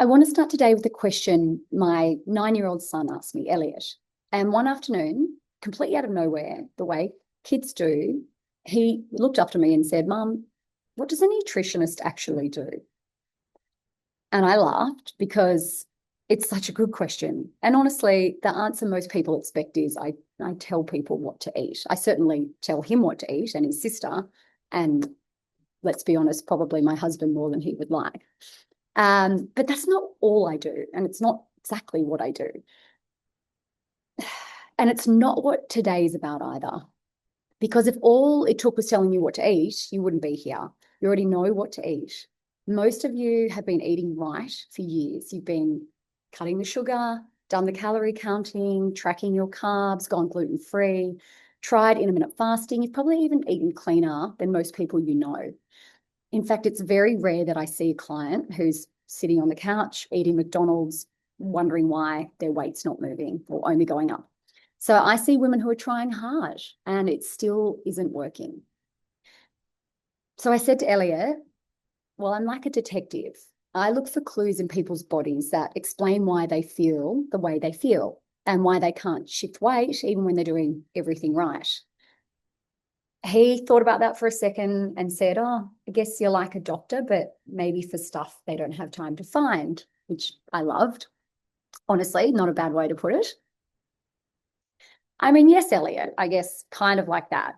I want to start today with a question my 9-year-old son asked me, Elliot. And one afternoon, completely out of nowhere, the way kids do, he looked up to me and said, Mum, what does a nutritionist actually do? And I laughed because it's such a good question. And honestly, the answer most people expect is I tell people what to eat. I certainly tell him what to eat and his sister, and let's be honest, probably my husband more than he would like. But that's not all I do, and it's not exactly what I do. And it's not what today is about either. Because if all it took was telling you what to eat, you wouldn't be here. You already know what to eat. Most of you have been eating right for years. You've been cutting the sugar, done the calorie counting, tracking your carbs, gone gluten-free, tried intermittent fasting. You've probably even eaten cleaner than most people you know. In fact, it's very rare that I see a client who's sitting on the couch eating McDonald's, wondering why their weight's not moving or only going up. So I see women who are trying hard and it still isn't working. So I said to Elliot, well, I'm like a detective. I look for clues in people's bodies that explain why they feel the way they feel and why they can't shift weight even when they're doing everything right. He thought about that for a second and said, oh, I guess you're like a doctor, but maybe for stuff they don't have time to find, which I loved. Honestly, not a bad way to put it. I mean, yes, Elliot, I guess kind of like that.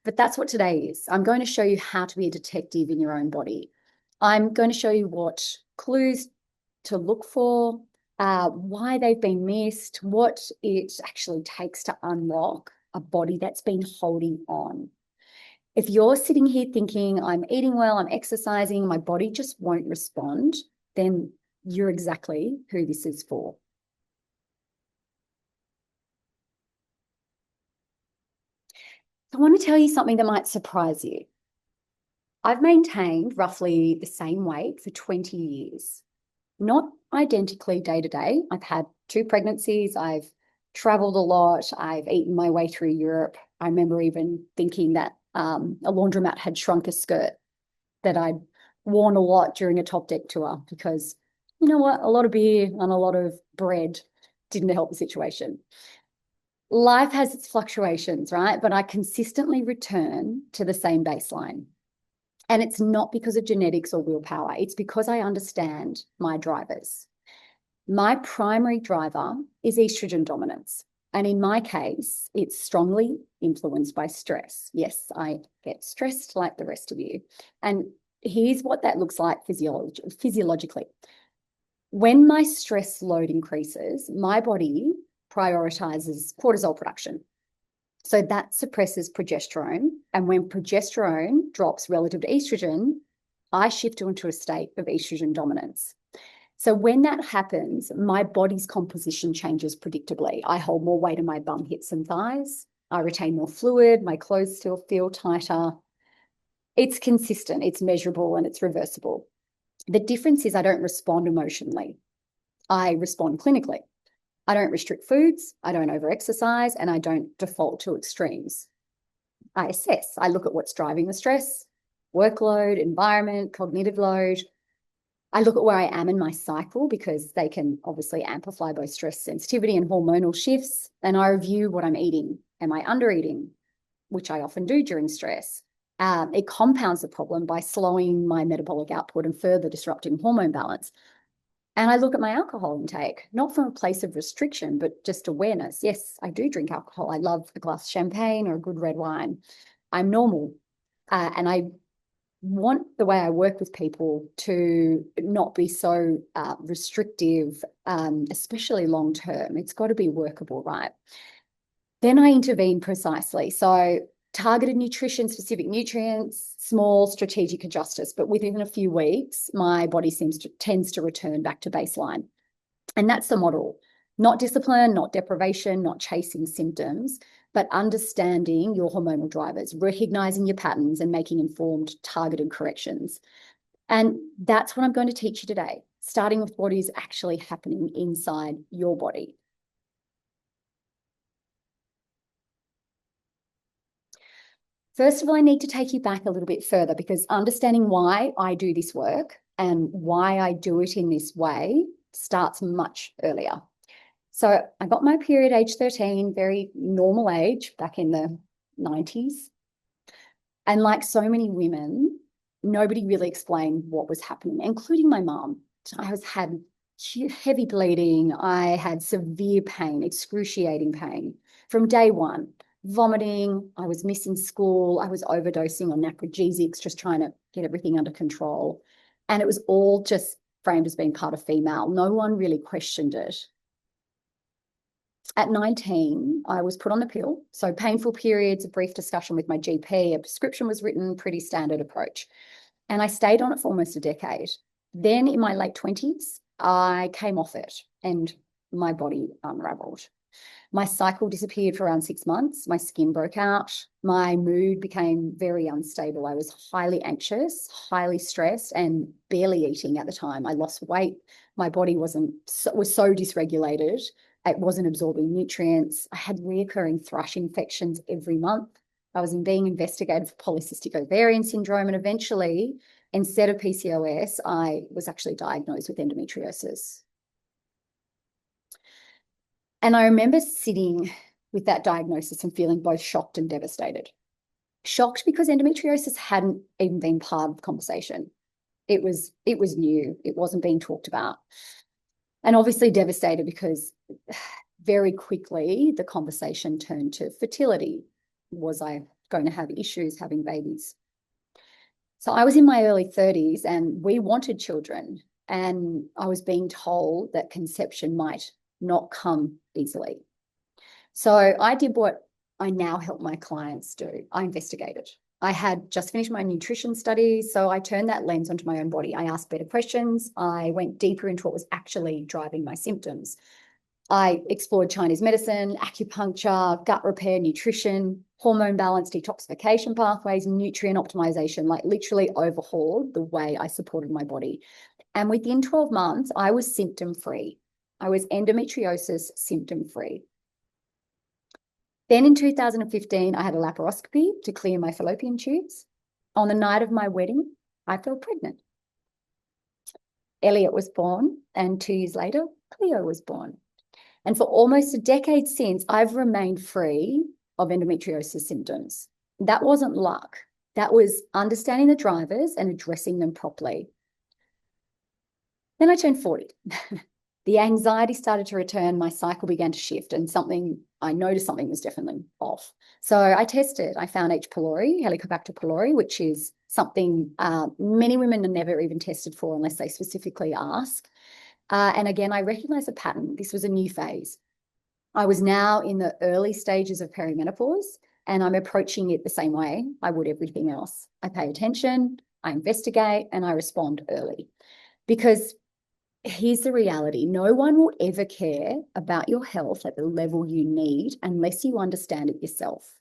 But that's what today is. I'm going to show you how to be a detective in your own body. I'm going to show you what clues to look for, why they've been missed, what it actually takes to unlock a body that's been holding on. If you're sitting here thinking, I'm eating well, I'm exercising, my body just won't respond, then you're exactly who this is for. I want to tell you something that might surprise you. I've maintained roughly the same weight for 20 years, not identically day to day. I've had 2 pregnancies. I've traveled a lot. I've eaten my way through Europe. I remember even thinking that a laundromat had shrunk a skirt that I'd worn a lot during a top deck tour because, you know what, a lot of beer and a lot of bread didn't help the situation. Life has its fluctuations, right? But I consistently return to the same baseline. And it's not because of genetics or willpower. It's because I understand my drivers. My primary driver is estrogen dominance. And in my case, it's strongly influenced by stress. Yes, I get stressed like the rest of you. And here's what that looks like physiologically. When my stress load increases, my body prioritizes cortisol production. So that suppresses progesterone. And when progesterone drops relative to estrogen, I shift into a state of estrogen dominance. So when that happens, my body's composition changes predictably. I hold more weight in my bum, hips, and thighs. I retain more fluid. My clothes still feel tighter. It's consistent, it's measurable, and it's reversible. The difference is I don't respond emotionally. I respond clinically. I don't restrict foods, I don't overexercise, and I don't default to extremes. I assess. I look at what's driving the stress, workload, environment, cognitive load. I look at where I am in my cycle because they can obviously amplify both stress sensitivity and hormonal shifts. And I review what I'm eating. Am I under eating? Which I often do during stress. It compounds the problem by slowing my metabolic output and further disrupting hormone balance. And I look at my alcohol intake, not from a place of restriction, but just awareness. Yes, I do drink alcohol. I love a glass of champagne or a good red wine. I'm normal. And I want the way I work with people to not be so restrictive, especially long term. It's got to be workable, right? Then I intervene precisely. So targeted nutrition, specific nutrients, small strategic adjustments, but within a few weeks, my body tends to return back to baseline. And that's the model. Not discipline, not deprivation, not chasing symptoms, but understanding your hormonal drivers, recognizing your patterns and making informed, targeted corrections. And that's what I'm going to teach you today, starting with what is actually happening inside your body. First of all, I need to take you back a little bit further because understanding why I do this work and why I do it in this way starts much earlier. So I got my period age 13, very normal age back in the 90s. And like so many women, nobody really explained what was happening, including my mom. Had heavy bleeding. I had severe pain, excruciating pain from day one. Vomiting, I was missing school, I was overdosing on analgesics, just trying to get everything under control. And it was all just framed as being part of female. No one really questioned it. At 19, I was put on the pill. So painful periods, a brief discussion with my GP, a prescription was written, pretty standard approach. And I stayed on it for almost a decade. Then in my late 20s, I came off it and my body unraveled. My cycle disappeared for around 6 months. My skin broke out. My mood became very unstable. I was highly anxious, highly stressed, and barely eating at the time. I lost weight. My body was so dysregulated. It wasn't absorbing nutrients. I had reoccurring thrush infections every month. I was being investigated for polycystic ovarian syndrome, and eventually, instead of PCOS, I was actually diagnosed with endometriosis. And I remember sitting with that diagnosis and feeling both shocked and devastated. Shocked because endometriosis hadn't even been part of the conversation. It was new. It wasn't being talked about. And obviously devastated because very quickly the conversation turned to fertility. Was I going to have issues having babies? So I was in my early 30s and we wanted children. And I was being told that conception might not come easily. So I did what I now help my clients do. I investigated. I had just finished my nutrition studies, so I turned that lens onto my own body. I asked better questions. I went deeper into what was actually driving my symptoms. I explored Chinese medicine, acupuncture, gut repair, nutrition, hormone balance, detoxification pathways, nutrient optimization, like literally overhauled the way I supported my body. And within 12 months, I was symptom-free. I was endometriosis symptom-free. Then in 2015, I had a laparoscopy to clear my fallopian tubes. On the night of my wedding, I fell pregnant. Elliot was born, and 2 years later, Cleo was born. And for almost a decade since, I've remained free of endometriosis symptoms. That wasn't luck. That was understanding the drivers and addressing them properly. Then I turned 40. The anxiety started to return, my cycle began to shift, and I noticed something was definitely off. So I tested. I found H. pylori, Helicobacter pylori, which is something many women are never even tested for unless they specifically ask. And again, I recognized a pattern. This was a new phase. I was now in the early stages of perimenopause, and I'm approaching it the same way I would everything else. I pay attention, I investigate, and I respond early. Because here's the reality. No one will ever care about your health at the level you need unless you understand it yourself.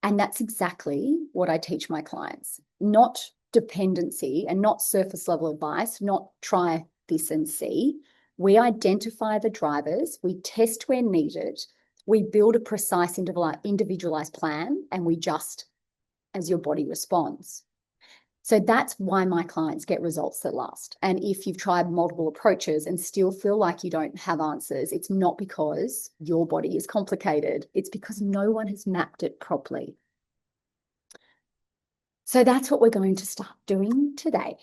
And that's exactly what I teach my clients. Not dependency and not surface level advice, not try this and see. We identify the drivers, we test where needed, we build a precise individualized plan, and we adjust as your body responds. So that's why my clients get results that last. And if you've tried multiple approaches and still feel like you don't have answers, it's not because your body is complicated. It's because no one has mapped it properly. So that's what we're going to start doing today.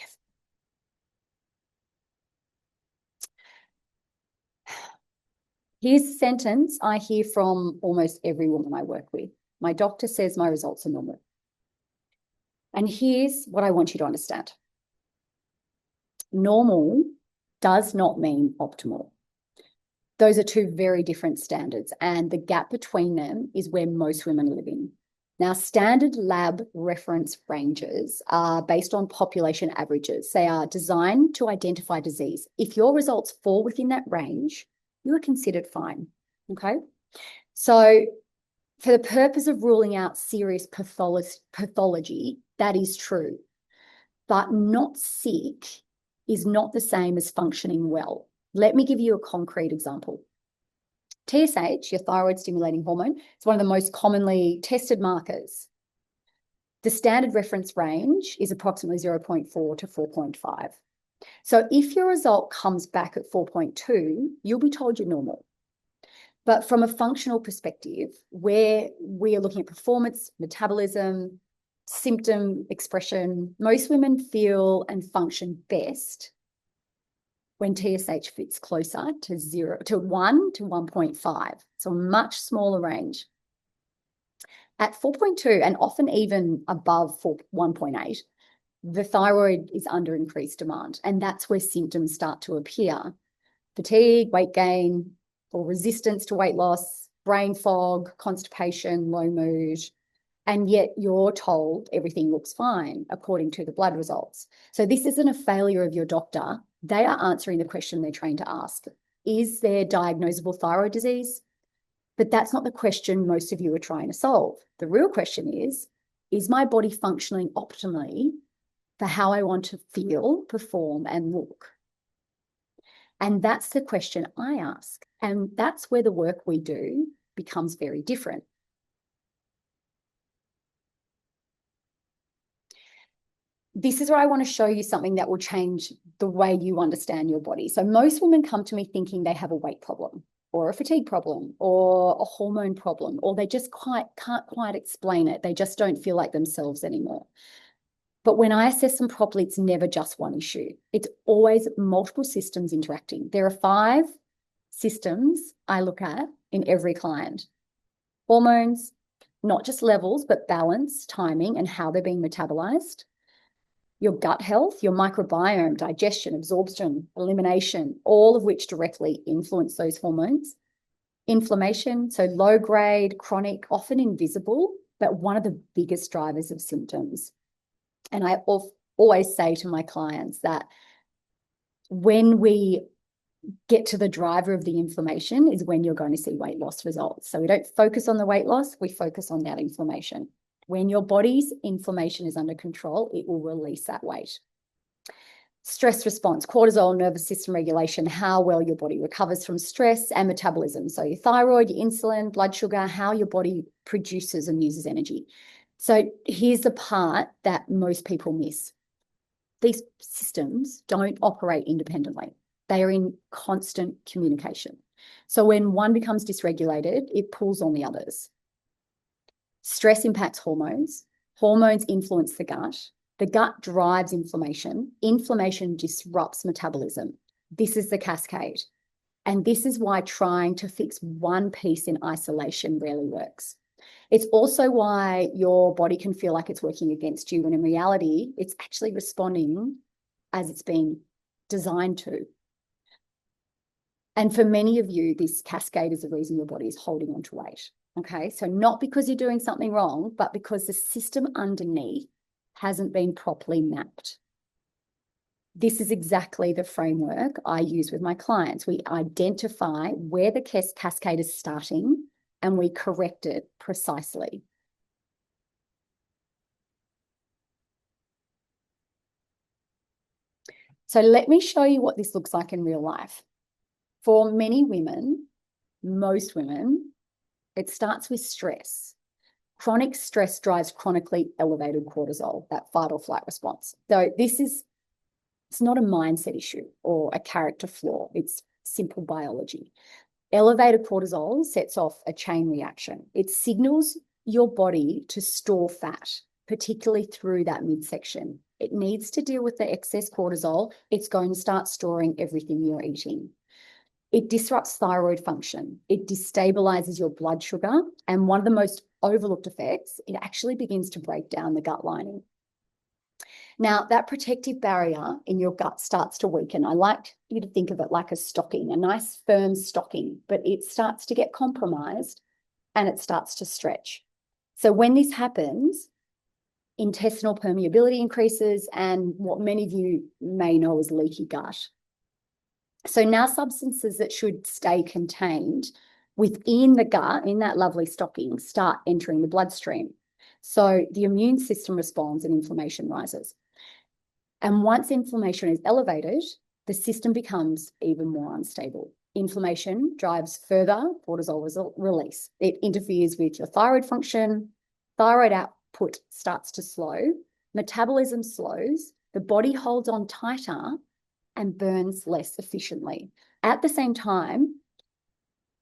Here's a sentence I hear from almost every woman I work with. My doctor says my results are normal. And here's what I want you to understand. Normal does not mean optimal. Those are two very different standards, and the gap between them is where most women are living. Now, standard lab reference ranges are based on population averages. They are designed to identify disease. If your results fall within that range, you are considered fine, okay? So for the purpose of ruling out serious pathology, that is true. But not sick is not the same as functioning well. Let me give you a concrete example. TSH, your thyroid stimulating hormone, is one of the most commonly tested markers. The standard reference range is approximately 0.4 to 4.5. So if your result comes back at 4.2, you'll be told you're normal. But from a functional perspective, where we are looking at performance, metabolism, symptom expression, most women feel and function best when TSH fits closer to 1 to 1.5. So a much smaller range. At 4.2 and often even above 1.8, the thyroid is under increased demand, and that's where symptoms start to appear. Fatigue, weight gain, or resistance to weight loss, brain fog, constipation, low mood, and yet you're told everything looks fine according to the blood results. So this isn't a failure of your doctor. They are answering the question they're trained to ask. Is there diagnosable thyroid disease? But that's not the question most of you are trying to solve. The real question is my body functioning optimally for how I want to feel, perform, and look? And that's the question I ask. And that's where the work we do becomes very different. This is where I want to show you something that will change the way you understand your body. So most women come to me thinking they have a weight problem or a fatigue problem or a hormone problem, or they just can't quite explain it. They just don't feel like themselves anymore. But when I assess them properly, it's never just one issue. It's always multiple systems interacting. There are 5 systems I look at in every client. Hormones, not just levels, but balance, timing, and how they're being metabolized. Your gut health, your microbiome, digestion, absorption, elimination, all of which directly influence those hormones. Inflammation, so low grade, chronic, often invisible, but one of the biggest drivers of symptoms. And I always say to my clients that when we get to the driver of the inflammation is when you're going to see weight loss results. So we don't focus on the weight loss, we focus on that inflammation. When your body's inflammation is under control, it will release that weight. Stress response, cortisol, nervous system regulation, how well your body recovers from stress, and metabolism. So your thyroid, your insulin, blood sugar, how your body produces and uses energy. So here's the part that most people miss. These systems don't operate independently. They are in constant communication. So when one becomes dysregulated, it pulls on the others. Stress impacts hormones. Hormones influence the gut. The gut drives inflammation. Inflammation disrupts metabolism. This is the cascade. And this is why trying to fix one piece in isolation rarely works. It's also why your body can feel like it's working against you, when in reality, it's actually responding as it's been designed to. And for many of you, this cascade is the reason your body is holding on to weight. Okay, so not because you're doing something wrong, but because the system underneath hasn't been properly mapped. This is exactly the framework I use with my clients. We identify where the cascade is starting and we correct it precisely. So let me show you what this looks like in real life. For many women, most women, it starts with stress. Chronic stress drives chronically elevated cortisol, that fight or flight response. So it's not a mindset issue or a character flaw. It's simple biology. Elevated cortisol sets off a chain reaction. It signals your body to store fat, particularly through that midsection. It needs to deal with the excess cortisol. It's going to start storing everything you're eating. It disrupts thyroid function. It destabilizes your blood sugar. And one of the most overlooked effects, it actually begins to break down the gut lining. Now, that protective barrier in your gut starts to weaken. I like you to think of it like a stocking, a nice firm stocking, but it starts to get compromised and it starts to stretch. So when this happens, intestinal permeability increases and what many of you may know as leaky gut. So now substances that should stay contained within the gut, in that lovely stocking, start entering the bloodstream. So the immune system responds and inflammation rises. And once inflammation is elevated, the system becomes even more unstable. Inflammation drives further cortisol release. It interferes with your thyroid function, thyroid output starts to slow, metabolism slows, the body holds on tighter and burns less efficiently. At the same time,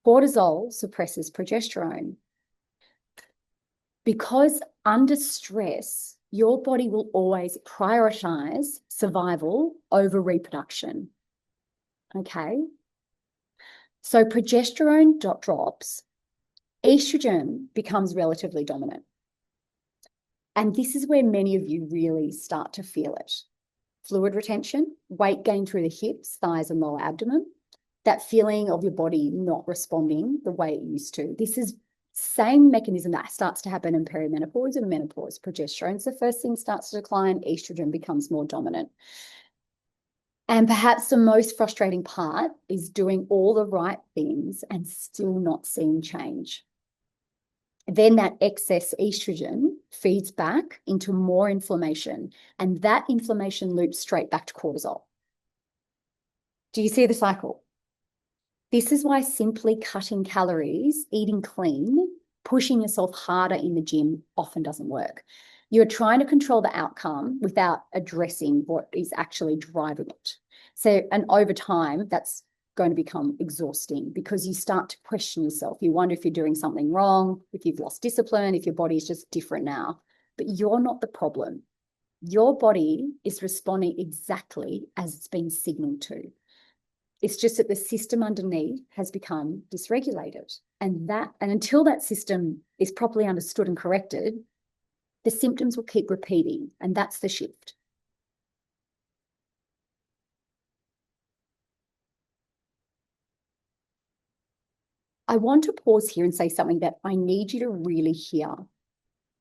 cortisol suppresses progesterone. Because under stress, your body will always prioritize survival over reproduction. Okay? So progesterone drops, estrogen becomes relatively dominant. And this is where many of you really start to feel it. Fluid retention, weight gain through the hips, thighs, and lower abdomen, that feeling of your body not responding the way it used to. This is same mechanism that starts to happen in perimenopause and menopause. Progesterone's the first thing starts to decline, estrogen becomes more dominant. And perhaps the most frustrating part is doing all the right things and still not seeing change. Then that excess estrogen feeds back into more inflammation, and that inflammation loops straight back to cortisol. Do you see the cycle? This is why simply cutting calories, eating clean, pushing yourself harder in the gym often doesn't work. You're trying to control the outcome without addressing what is actually driving it. So, and over time, that's going to become exhausting because you start to question yourself. You wonder if you're doing something wrong, if you've lost discipline, if your body is just different now. But you're not the problem. Your body is responding exactly as it's been signaled to. It's just that the system underneath has become dysregulated. And until that system is properly understood and corrected, the symptoms will keep repeating. And that's the shift. I want to pause here and say something that I need you to really hear.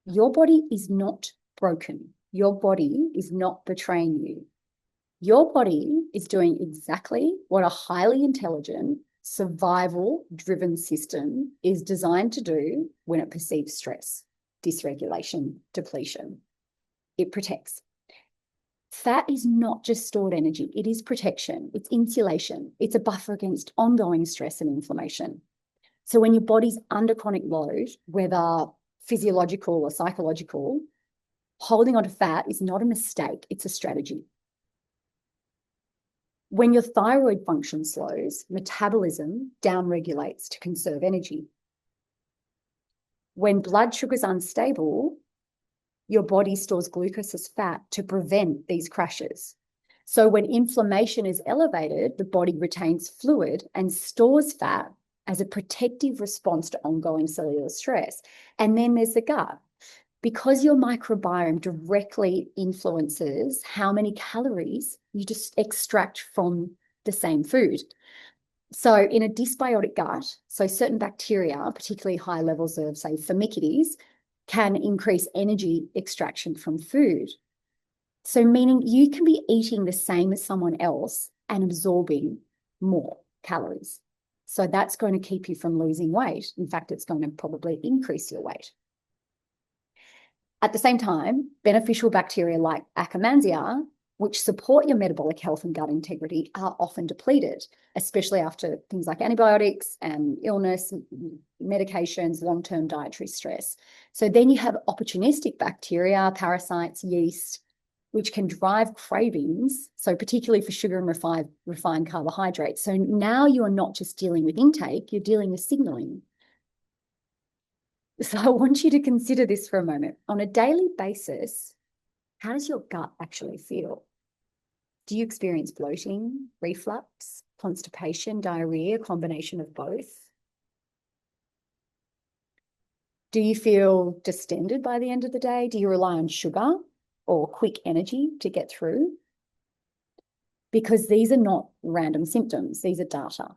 Your body is not broken. Your body is not betraying you. Your body is doing exactly what a highly intelligent, survival-driven system is designed to do when it perceives stress, dysregulation, depletion. It protects. Fat is not just stored energy. It is protection. It's insulation. It's a buffer against ongoing stress and inflammation. So when your body's under chronic load, whether physiological or psychological, holding on to fat is not a mistake. It's a strategy. When your thyroid function slows, metabolism downregulates to conserve energy. When blood sugar's unstable, your body stores glucose as fat to prevent these crashes. So when inflammation is elevated, the body retains fluid and stores fat as a protective response to ongoing cellular stress. And then there's the gut. Because your microbiome directly influences how many calories you just extract from the same food. So in a dysbiotic gut, so certain bacteria, particularly high levels of, say, Firmicutes, can increase energy extraction from food. So meaning you can be eating the same as someone else and absorbing more calories. So that's going to keep you from losing weight. In fact, it's going to probably increase your weight. At the same time, beneficial bacteria like Akkermansia, which support your metabolic health and gut integrity, are often depleted, especially after things like antibiotics and illness, medications, long-term dietary stress. So then you have opportunistic bacteria, parasites, yeast, which can drive cravings, so particularly for sugar and refined carbohydrates. So now you are not just dealing with intake, you're dealing with signaling. So I want you to consider this for a moment. On a daily basis, how does your gut actually feel? Do you experience bloating, reflux, constipation, diarrhea, combination of both? Do you feel distended by the end of the day? Do you rely on sugar or quick energy to get through? Because these are not random symptoms. These are data.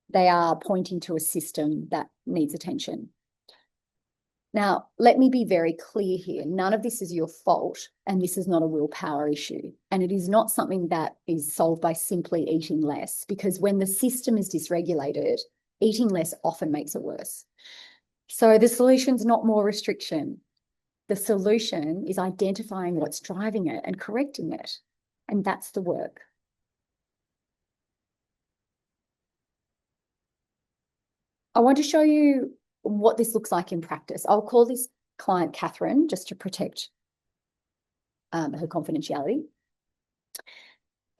They are pointing to a system that needs attention. Now, let me be very clear here. None of this is your fault, and this is not a willpower issue. And it is not something that is solved by simply eating less, because when the system is dysregulated, eating less often makes it worse. So the solution is not more restriction. The solution is identifying what's driving it and correcting it. And that's the work. I want to show you what this looks like in practice. I'll call this client, Catherine, just to protect her confidentiality.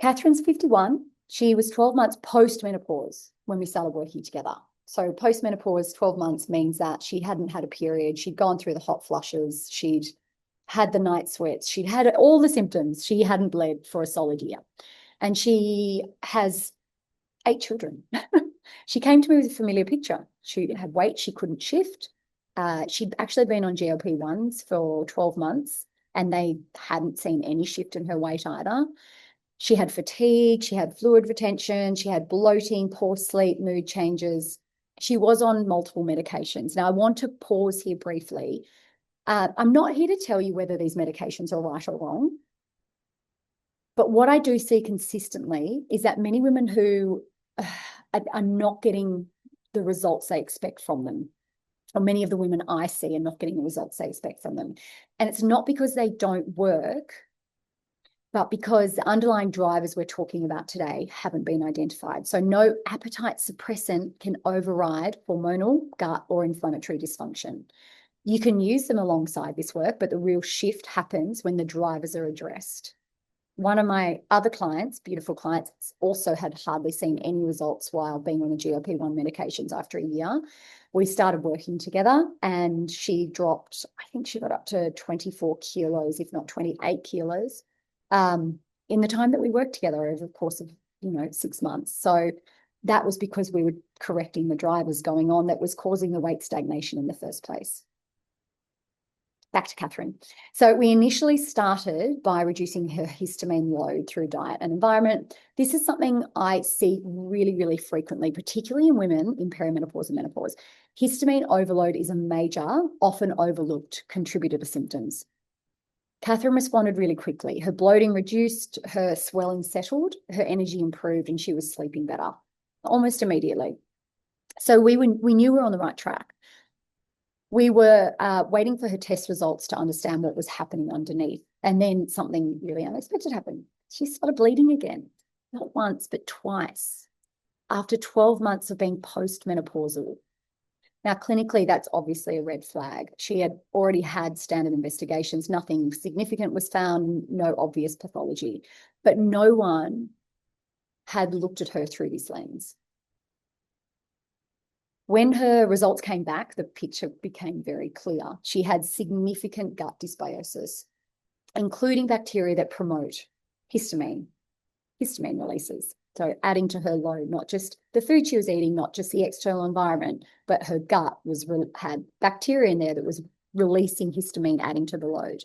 Catherine's 51. She was 12 months post-menopause when we started working together. So post-menopause, 12 months means that she hadn't had a period. She'd gone through the hot flushes. She'd had the night sweats. She'd had all the symptoms. She hadn't bled for a solid year. And she has 8 children. She came to me with a familiar picture. She had weight she couldn't shift. She'd actually been on GLP-1s for 12 months, and they hadn't seen any shift in her weight either. She had fatigue, she had fluid retention, she had bloating, poor sleep, mood changes. She was on multiple medications. Now, I want to pause here briefly. I'm not here to tell you whether these medications are right or wrong, but what I do see consistently is that many women who are not getting the results they expect from them, or many of the women I see are not getting the results they expect from them. And it's not because they don't work, but because the underlying drivers we're talking about today haven't been identified. So no appetite suppressant can override hormonal, gut, or inflammatory dysfunction. You can use them alongside this work, but the real shift happens when the drivers are addressed. One of my other clients, beautiful clients, also had hardly seen any results while being on the GLP-1 medications after a year. We started working together and she dropped, I think she got up to 24 kilos, if not 28 kilos, in the time that we worked together over the course of, 6 months. So that was because we were correcting the drivers going on that was causing the weight stagnation in the first place. Back to Catherine. So we initially started by reducing her histamine load through diet and environment. This is something I see really, really frequently, particularly in women in perimenopause and menopause. Histamine overload is a major, often overlooked contributor to symptoms. Catherine responded really quickly. Her bloating reduced, her swelling settled, her energy improved, and she was sleeping better almost immediately. So we knew we were on the right track. We were waiting for her test results to understand what was happening underneath. And then something really unexpected happened. She started bleeding again, not once, but twice, after 12 months of being postmenopausal. Now, clinically, that's obviously a red flag. She had already had standard investigations. Nothing significant was found, no obvious pathology, but no one had looked at her through this lens. When her results came back, the picture became very clear. She had significant gut dysbiosis, including bacteria that promote histamine releases. So adding to her load, not just the food she was eating, not just the external environment, but her gut had bacteria in there that was releasing histamine, adding to the load.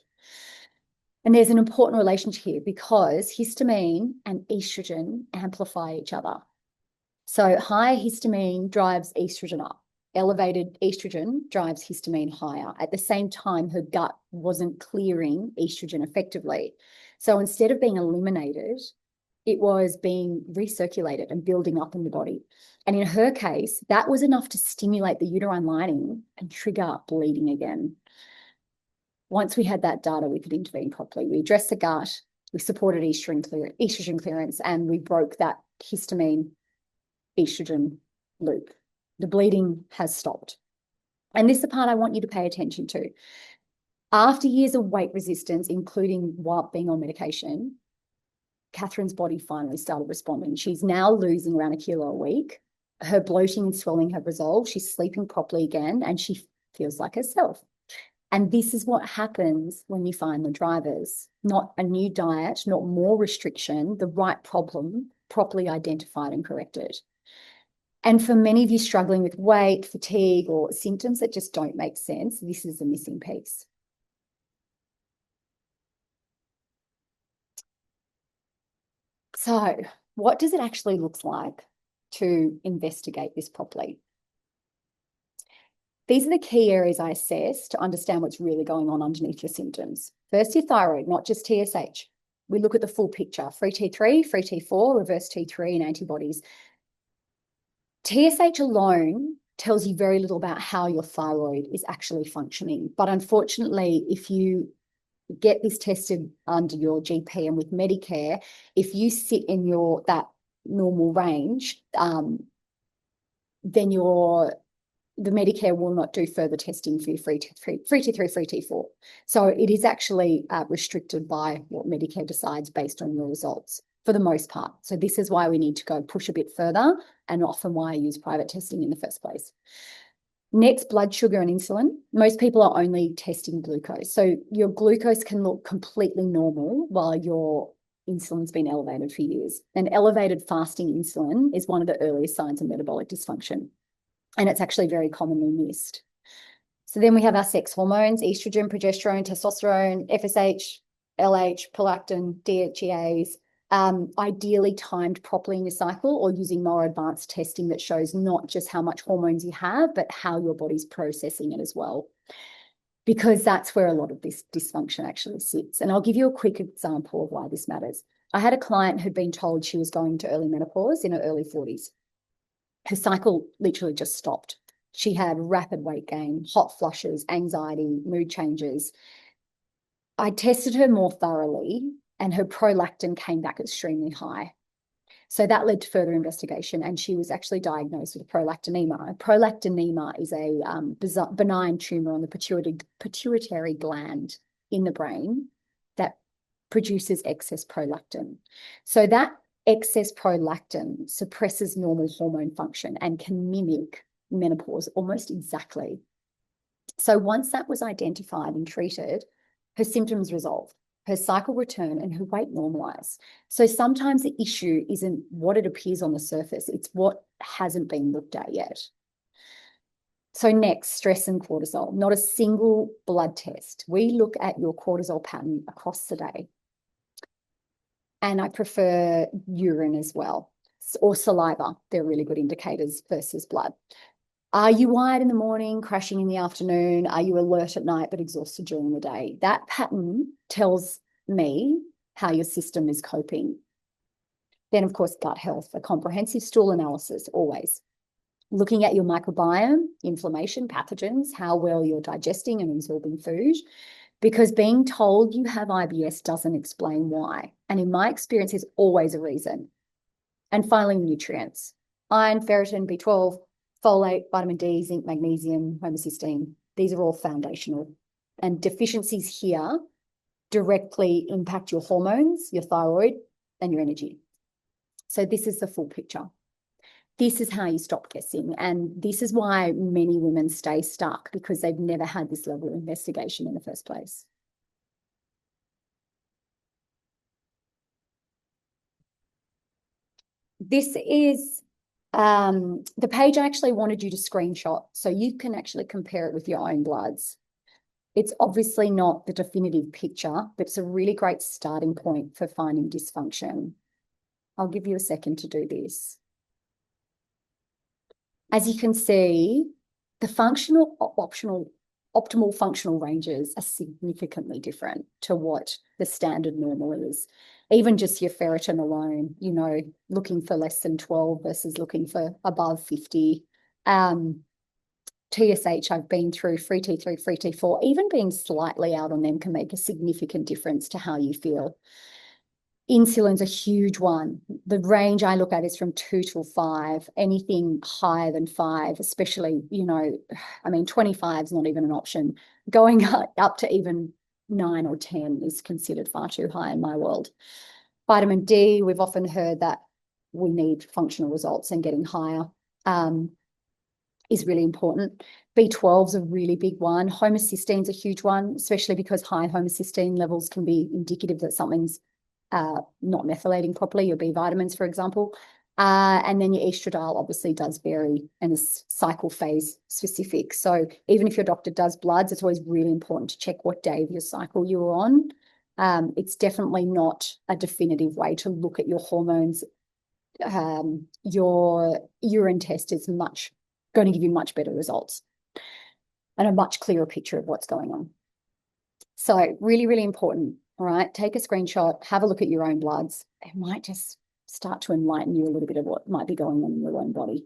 And there's an important relationship here because histamine and estrogen amplify each other. So high histamine drives estrogen up. Elevated estrogen drives histamine higher. At the same time, her gut wasn't clearing estrogen effectively. So instead of being eliminated, it was being recirculated and building up in the body. And in her case, that was enough to stimulate the uterine lining and trigger bleeding again. Once we had that data, we could intervene properly. We addressed the gut, we supported estrogen clearance, and we broke that histamine estrogen loop. The bleeding has stopped. And this is the part I want you to pay attention to. After years of weight resistance, including while being on medication, Catherine's body finally started responding. She's now losing around 1 kilo a week. Her bloating and swelling have resolved. She's sleeping properly again, and she feels like herself. And this is what happens when you find the drivers. Not a new diet, not more restriction, the right problem properly identified and corrected. And for many of you struggling with weight, fatigue, or symptoms that just don't make sense, this is the missing piece. So what does it actually look like to investigate this properly? These are the key areas I assess to understand what's really going on underneath your symptoms. First, your thyroid, not just TSH. We look at the full picture, free T3, free T4, reverse T3, and antibodies. TSH alone tells you very little about how your thyroid is actually functioning. But unfortunately, if you get this tested under your GP and with Medicare, if you sit in that normal range, then your the Medicare will not do further testing for your free T3, free T4. So it is actually restricted by what Medicare decides based on your results for the most part. So this is why we need to go push a bit further, and often why I use private testing in the first place. Next, blood sugar and insulin. Most people are only testing glucose. So your glucose can look completely normal while your insulin's been elevated for years. And elevated fasting insulin is one of the earliest signs of metabolic dysfunction. And it's actually very commonly missed. So then we have our sex hormones: estrogen, progesterone, testosterone, FSH, LH, prolactin, DHEAs, ideally timed properly in your cycle, or using more advanced testing that shows not just how much hormones you have, but how your body's processing it as well, because that's where a lot of this dysfunction actually sits. And I'll give you a quick example of why this matters. I had a client who'd been told she was going to early menopause in her early 40s. Her cycle literally just stopped. She had rapid weight gain, hot flushes, anxiety, mood changes. I tested her more thoroughly, and her prolactin came back extremely high. So that led to further investigation, and she was actually diagnosed with prolactinemia. Prolactinemia is a benign tumor on the pituitary gland in the brain that produces excess prolactin. So that excess prolactin suppresses normal hormone function and can mimic menopause almost exactly. So once that was identified and treated, her symptoms resolved, her cycle returned, and her weight normalized. So sometimes the issue isn't what it appears on the surface, it's what hasn't been looked at yet. So next, stress and cortisol. Not a single blood test. We look at your cortisol pattern across the day. And I prefer urine as well, or saliva. They're really good indicators versus blood. Are you wired in the morning, crashing in the afternoon? Are you alert at night but exhausted during the day? That pattern tells me how your system is coping. Then, of course, gut health, a comprehensive stool analysis, always. Looking at your microbiome, inflammation, pathogens, how well you're digesting and absorbing food, because being told you have IBS doesn't explain why. And in my experience, there's always a reason. And finally, nutrients: iron, ferritin, B12, folate, vitamin D, zinc, magnesium, homocysteine. These are all foundational. And deficiencies here directly impact your hormones, your thyroid, and your energy. So this is the full picture. This is how you stop guessing. And this is why many women stay stuck, because they've never had this level of investigation in the first place. This is the page I actually wanted you to screenshot so you can actually compare it with your own bloods. It's obviously not the definitive picture, but it's a really great starting point for finding dysfunction. I'll give you a second to do this. As you can see, the optimal functional ranges are significantly different to what the standard normal is. Even just your ferritin alone, you know, looking for less than 12 versus looking for above 50. TSH, I've been through, free T3, free T4, even being slightly out on them can make a significant difference to how you feel. Insulin's a huge one. The range I look at is from 2 to 5. Anything higher than 5, especially, you know, I mean, 25 is not even an option. Going up to even 9 or 10 is considered far too high in my world. Vitamin D, we've often heard that we need functional results, and getting higher is really important. B12 is a really big one. Homocysteine is a huge one, especially because high homocysteine levels can be indicative that something's not methylating properly, your B vitamins, for example. And then your estradiol obviously does vary and is cycle phase specific. So even if your doctor does bloods, it's always really important to check what day of your cycle you're on. It's definitely not a definitive way to look at your hormones. Your urine test is going to give you much better results and a much clearer picture of what's going on. So really, really important. All right, take a screenshot, have a look at your own bloods. It might just start to enlighten you a little bit of what might be going on in your own body.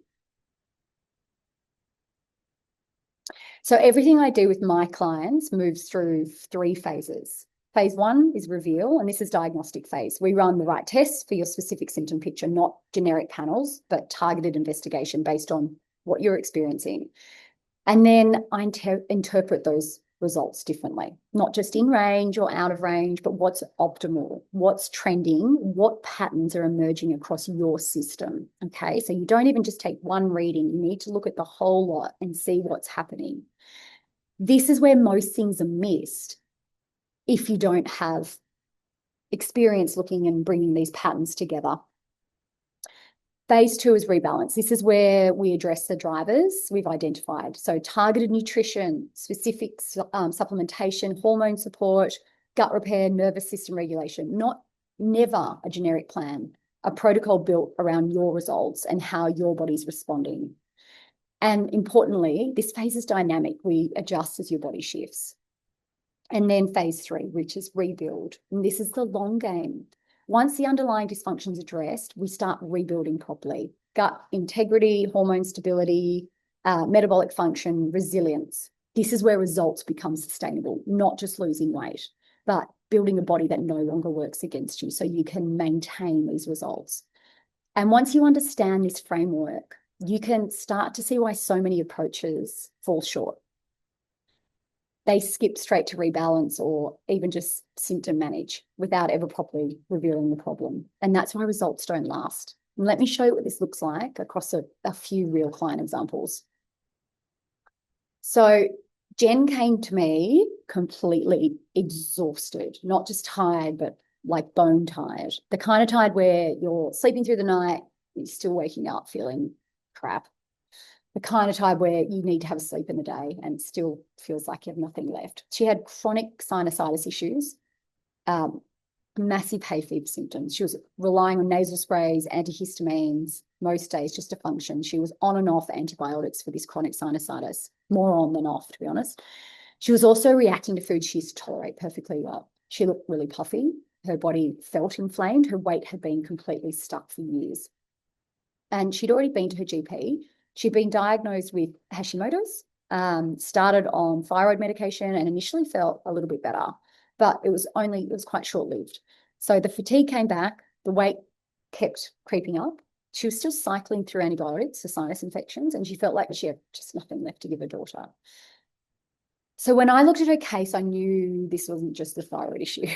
So everything I do with my clients moves through 3 phases. Phase 1 is reveal, and this is diagnostic phase. We run the right tests for your specific symptom picture, not generic panels, but targeted investigation based on what you're experiencing. And then I interpret those results differently, not just in range or out of range, but what's optimal, what's trending, what patterns are emerging across your system. Okay, so you don't even just take one reading, you need to look at the whole lot and see what's happening. This is where most things are missed if you don't have experience looking and bringing these patterns together. Phase 2 is rebalance. This is where we address the drivers we've identified. So targeted nutrition, specific supplementation, hormone support, gut repair, nervous system regulation, never a generic plan, a protocol built around your results and how your body's responding. And importantly, this phase is dynamic. We adjust as your body shifts. And then phase 3, which is rebuild. And this is the long game. Once the underlying dysfunction is addressed, we start rebuilding properly. Gut integrity, hormone stability, metabolic function, resilience. This is where results become sustainable, not just losing weight, but building a body that no longer works against you so you can maintain these results. And once you understand this framework, you can start to see why so many approaches fall short. They skip straight to rebalance or even just symptom manage without ever properly revealing the problem. And that's why results don't last. And let me show you what this looks like across a few real client examples. So Jen came to me completely exhausted, not just tired, but like bone tired. The kind of tired where you're sleeping through the night, you're still waking up feeling crap. The kind of time where you need to have a sleep in the day and still feels like you have nothing left. She had chronic sinusitis issues, massive hay fever symptoms. She was relying on nasal sprays, antihistamines, most days just to function. She was on and off antibiotics for this chronic sinusitis, more on than off, to be honest. She was also reacting to food she used to tolerate perfectly well. She looked really puffy. Her body felt inflamed. Her weight had been completely stuck for years. And she'd already been to her GP. She'd been diagnosed with Hashimoto's, started on thyroid medication and initially felt a little bit better, but it was quite short-lived. So the fatigue came back, the weight kept creeping up. She was still cycling through antibiotics for sinus infections, and she felt like she had just nothing left to give her daughter. So when I looked at her case, I knew this wasn't just a thyroid issue.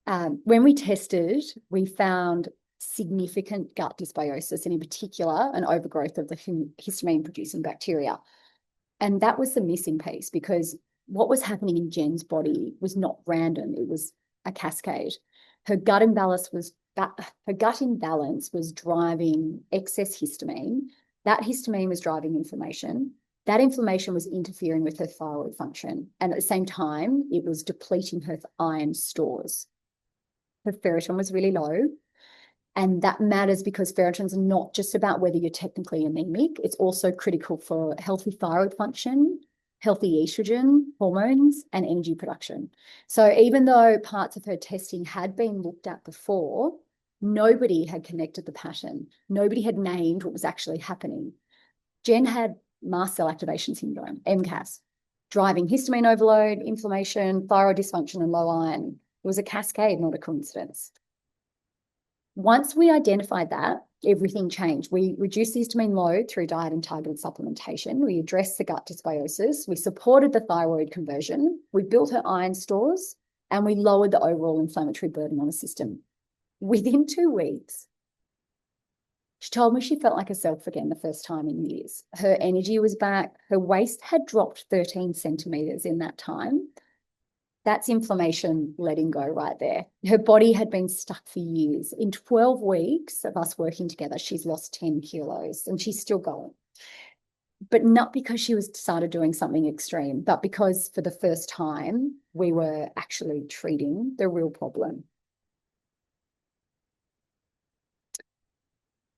When we tested, we found significant gut dysbiosis, and in particular, an overgrowth of the histamine-producing bacteria. And that was the missing piece, because what was happening in Jen's body was not random. It was a cascade. Her gut imbalance was driving excess histamine. That histamine was driving inflammation. That inflammation was interfering with her thyroid function. And at the same time, it was depleting her iron stores. Her ferritin was really low. And that matters because ferritins are not just about whether you're technically anemic. It's also critical for healthy thyroid function, healthy estrogen hormones, and energy production. So even though parts of her testing had been looked at before, nobody had connected the pattern. Nobody had named what was actually happening. Jen had mast cell activation syndrome, MCAS, driving histamine overload, inflammation, thyroid dysfunction, and low iron. It was a cascade, not a coincidence. Once we identified that, everything changed. We reduced the histamine load through diet and targeted supplementation. We addressed the gut dysbiosis. We supported the thyroid conversion. We built her iron stores, and we lowered the overall inflammatory burden on the system. Within 2 weeks, she told me she felt like herself again the first time in years. Her energy was back. Her waist had dropped 13 centimeters in that time. That's inflammation letting go right there. Her body had been stuck for years. In 12 weeks of us working together, she's lost 10 kilos and she's still going. But not because she started doing something extreme, but because for the first time, we were actually treating the real problem.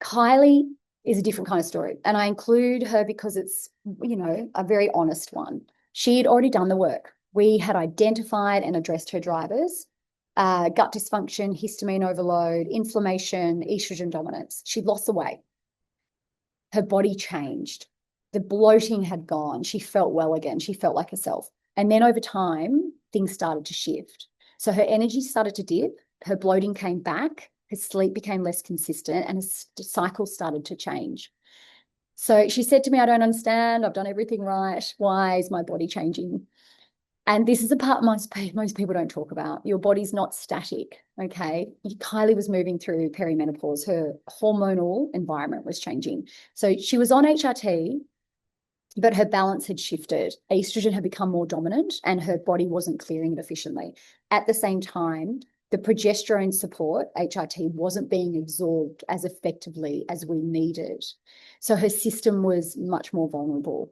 Kylie is a different kind of story. And I include her because it's, a very honest one. She had already done the work. We had identified and addressed her drivers, gut dysfunction, histamine overload, inflammation, estrogen dominance. She'd lost the weight. Her body changed. The bloating had gone. She felt well again. She felt like herself. And then over time, things started to shift. So her energy started to dip. Her bloating came back. Her sleep became less consistent and her cycle started to change. So she said to me, I don't understand. I've done everything right. Why is my body changing? And this is a part most people don't talk about. Your body's not static, okay? Kylie was moving through perimenopause. Her hormonal environment was changing. So she was on HRT, but her balance had shifted. Estrogen had become more dominant and her body wasn't clearing it efficiently. At the same time, the progesterone support, HRT, wasn't being absorbed as effectively as we needed. So her system was much more vulnerable.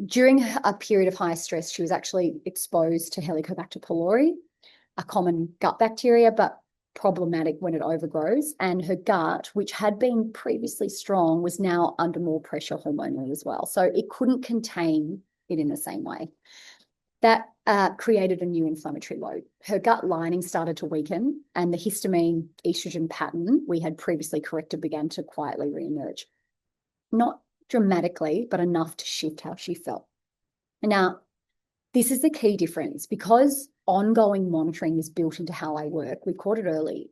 During a period of high stress, she was actually exposed to Helicobacter pylori, a common gut bacteria, but problematic when it overgrows. And her gut, which had been previously strong, was now under more pressure hormonally as well. So it couldn't contain it in the same way. That created a new inflammatory load. Her gut lining started to weaken, and the histamine estrogen pattern we had previously corrected began to quietly reemerge. Not dramatically, but enough to shift how she felt. Now, this is the key difference. Because ongoing monitoring is built into how I work, we caught it early.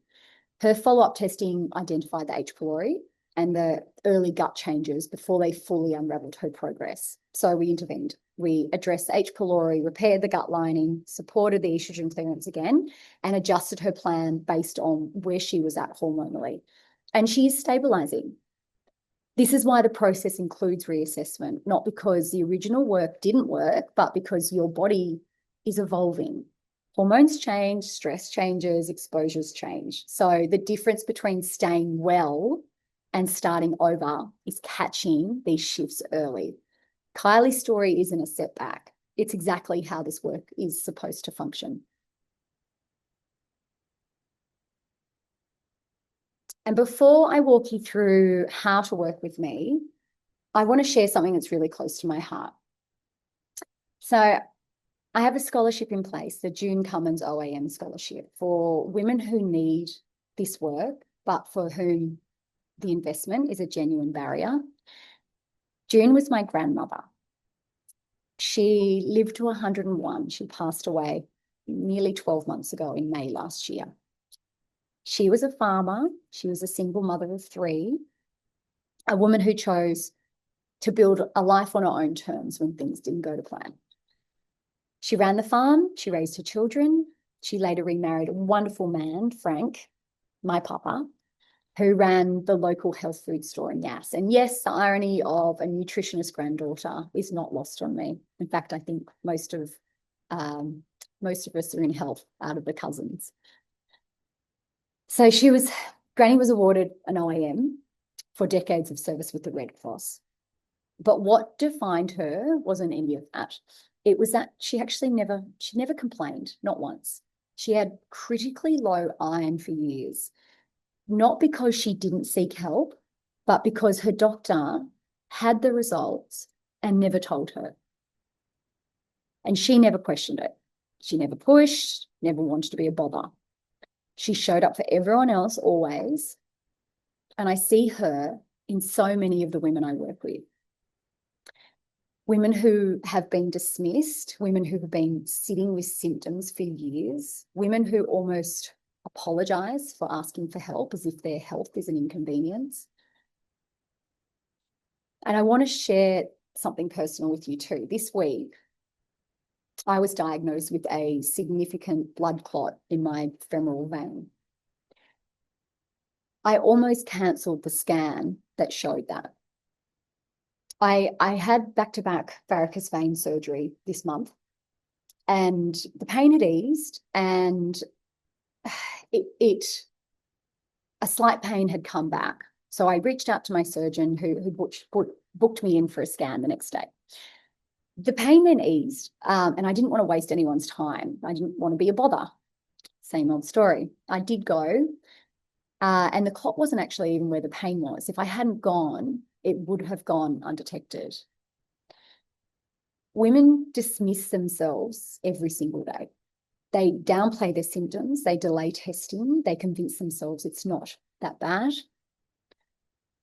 Her follow-up testing identified the H. pylori and the early gut changes before they fully unraveled her progress. So we intervened. We addressed the H. pylori, repaired the gut lining, supported the estrogen clearance again, and adjusted her plan based on where she was at hormonally. And she is stabilizing. This is why the process includes reassessment, not because the original work didn't work, but because your body is evolving. Hormones change, stress changes, exposures change. So the difference between staying well and starting over is catching these shifts early. Kylie's story isn't a setback. It's exactly how this work is supposed to function. And before I walk you through how to work with me, I want to share something that's really close to my heart. So I have a scholarship in place, the June Cummins OAM scholarship, for women who need this work, but for whom the investment is a genuine barrier. June was my grandmother. She lived to 101. She passed away nearly 12 months ago in May last year. She was a farmer. She was a single mother of three, a woman who chose to build a life on her own terms when things didn't go to plan. She ran the farm, she raised her children. She later remarried a wonderful man, Frank, my papa, who ran the local health food store in Yass. And yes, the irony of a nutritionist granddaughter is not lost on me. In fact, I think most of us are in health out of the cousins. So Granny was awarded an OAM for decades of service with the Red Cross. But what defined her wasn't any of that. It was that she never complained, not once. She had critically low iron for years, not because she didn't seek help, but because her doctor had the results and never told her. And she never questioned it. She never pushed, never wanted to be a bother. She showed up for everyone else always. And I see her in so many of the women I work with. Women who have been dismissed, women who have been sitting with symptoms for years, women who almost apologize for asking for help as if their health is an inconvenience. And I want to share something personal with you too. This week, I was diagnosed with a significant blood clot in my femoral vein. I almost cancelled the scan that showed that. I had back-to-back varicose vein surgery this month, and the pain had eased, and a slight pain had come back. So I reached out to my surgeon who booked me in for a scan the next day. The pain then eased, and I didn't want to waste anyone's time. I didn't want to be a bother. Same old story. I did go, and the clot wasn't actually even where the pain was. If I hadn't gone, it would have gone undetected. Women dismiss themselves every single day. They downplay their symptoms, they delay testing, they convince themselves it's not that bad.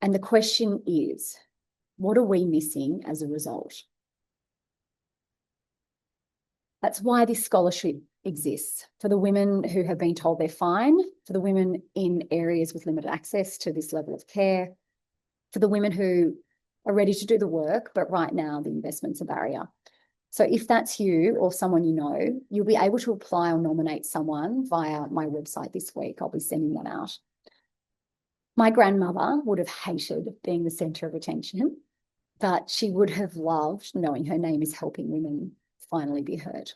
And the question is, what are we missing as a result? That's why this scholarship exists, for the women who have been told they're fine, for the women in areas with limited access to this level of care, for the women who are ready to do the work, but right now the investment's a barrier. So if that's you or someone you know, you'll be able to apply or nominate someone via my website this week. I'll be sending that out. My grandmother would have hated being the center of attention, but she would have loved knowing her name is helping women finally be heard.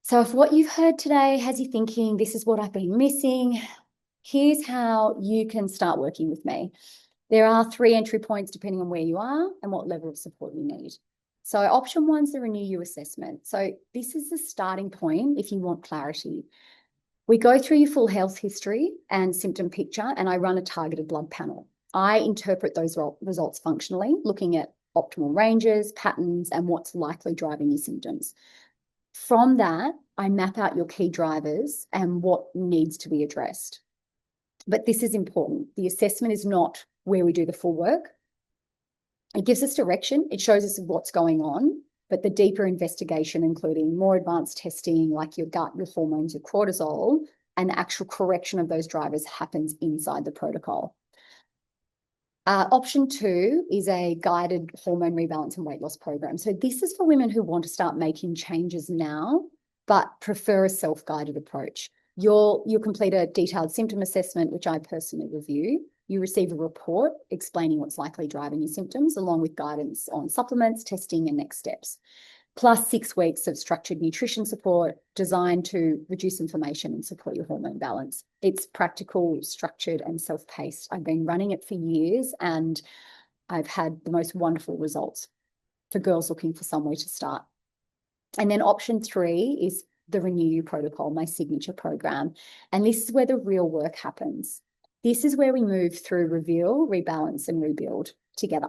So if what you've heard today has you thinking, this is what I've been missing, here's how you can start working with me. There are 3 entry points depending on where you are and what level of support you need. So option 1 is the Renew You assessment. So this is the starting point if you want clarity. We go through your full health history and symptom picture, and I run a targeted blood panel. I interpret those results functionally, looking at optimal ranges, patterns, and what's likely driving your symptoms. From that, I map out your key drivers and what needs to be addressed. But this is important. The assessment is not where we do the full work. It gives us direction. It shows us what's going on, but the deeper investigation, including more advanced testing like your gut, your hormones, your cortisol, and the actual correction of those drivers happens inside the protocol. Option 2 is a guided hormone rebalance and weight loss program. So this is for women who want to start making changes now, but prefer a self-guided approach. You'll complete a detailed symptom assessment, which I personally review. You receive a report explaining what's likely driving your symptoms, along with guidance on supplements, testing, and next steps, plus 6 weeks of structured nutrition support designed to reduce inflammation and support your hormone balance. It's practical, structured, and self-paced. I've been running it for years, and I've had the most wonderful results for girls looking for somewhere to start. And then option 3 is the Renew You protocol, my signature program. And this is where the real work happens. This is where we move through reveal, rebalance, and rebuild together.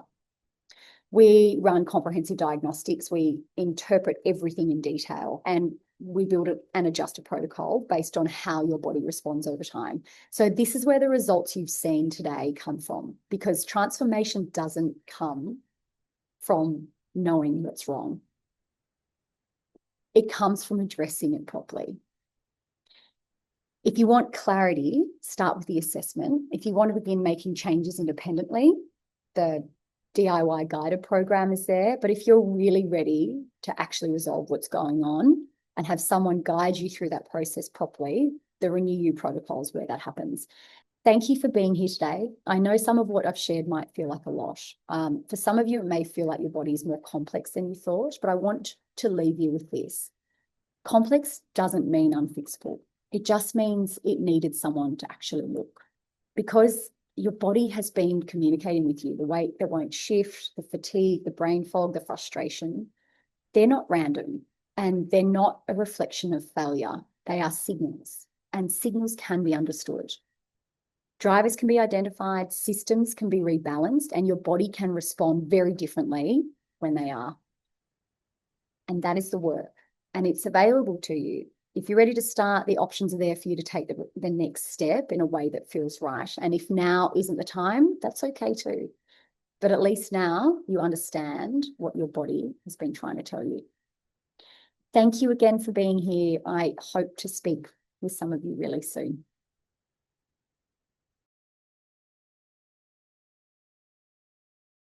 We run comprehensive diagnostics. We interpret everything in detail, and we build and adjust a protocol based on how your body responds over time. So this is where the results you've seen today come from, because transformation doesn't come from knowing what's wrong. It comes from addressing it properly. If you want clarity, start with the assessment. If you want to begin making changes independently, the DIY guided program is there. But if you're really ready to actually resolve what's going on and have someone guide you through that process properly, the Renew You protocol is where that happens. Thank you for being here today. I know some of what I've shared might feel like a lot. For some of you, it may feel like your body is more complex than you thought, but I want to leave you with this. Complex doesn't mean unfixable. It just means it needed someone to actually look, because your body has been communicating with you. The weight that won't shift, the fatigue, the brain fog, the frustration, they're not random, and they're not a reflection of failure. They are signals, and signals can be understood. Drivers can be identified, systems can be rebalanced, and your body can respond very differently when they are. And that is the work, and it's available to you. If you're ready to start, the options are there for you to take the next step in a way that feels right. And if now isn't the time, that's okay too. But at least now you understand what your body has been trying to tell you. Thank you again for being here. I hope to speak with some of you really soon.